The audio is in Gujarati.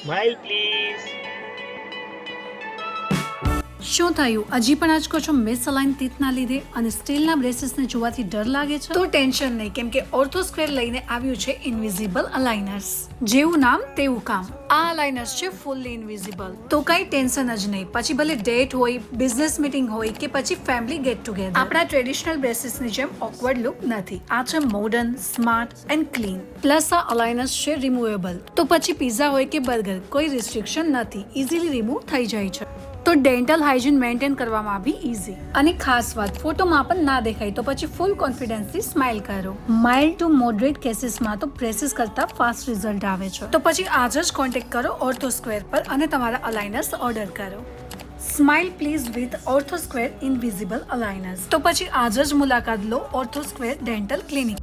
Smile please. શું થયું? હજી પણ આજ કહો છો મિસઅલાઇન ટીથના લીધે અને સ્ટીલના બ્રેસીસને જોવાથી ડર લાગે છે? તો ટેન્શન નહીં, કેમ કે ઓર્થોસ્ક્વેર લઈને આવ્યું છે ઇન્વિઝિબલ અલાઇનર્સ. જેવું નામ તેવું કામ. આ અલાઇનર્સ છે ફૂલ્લી ઇન્વિઝિબલ. તો કઈ ટેન્શન જ નહીં. પછી ભલે ડેટ હોય, બિઝનેસ મીટિંગ હોય કે પછી ફેમિલી ગેટ ટુગેધર, આપણા ટ્રેડિશનલ બ્રેસીસની જેમ ઓકવર્ડ લુક નથી. આ છે modern, smart and clean. Plus આ અલાઇનર્સ છે રિમૂવેબલ. તો પછી પિઝા હોય કે બર્ગર, કોઈ રિસ્ટ્રિક્શન નથી. ઇઝીલી રિમૂવ થઈ જાય છે. તો ડેન્ટલ હાઇજીન મેન્ટેન કરવામાં બી ઇઝી. અને ખાસ વાત, ફોટોમાં પણ ના દેખાય તો પછી ફૂલ કોન્ફિડન્સથી સ્માઇલ કરો. માઇલ્ડ ટુ મોડરેટ કેસીસમાં તો બ્રેસીસ કરતા ફાસ્ટ રિઝલ્ટ આવે છે. તો પછી આજ જ કોન્ટેક્ટ કરો ઓર્થોસ્ક્વેર પર અને તમારા અલાઇનર્સ ઓર્ડર કરો. Smile please with Orthosquare invisible aligners. તો પછી આજ જ મુલાકાત લો ઓર્થોસ્ક્વેર ડેન્ટલ ક્લિનિક.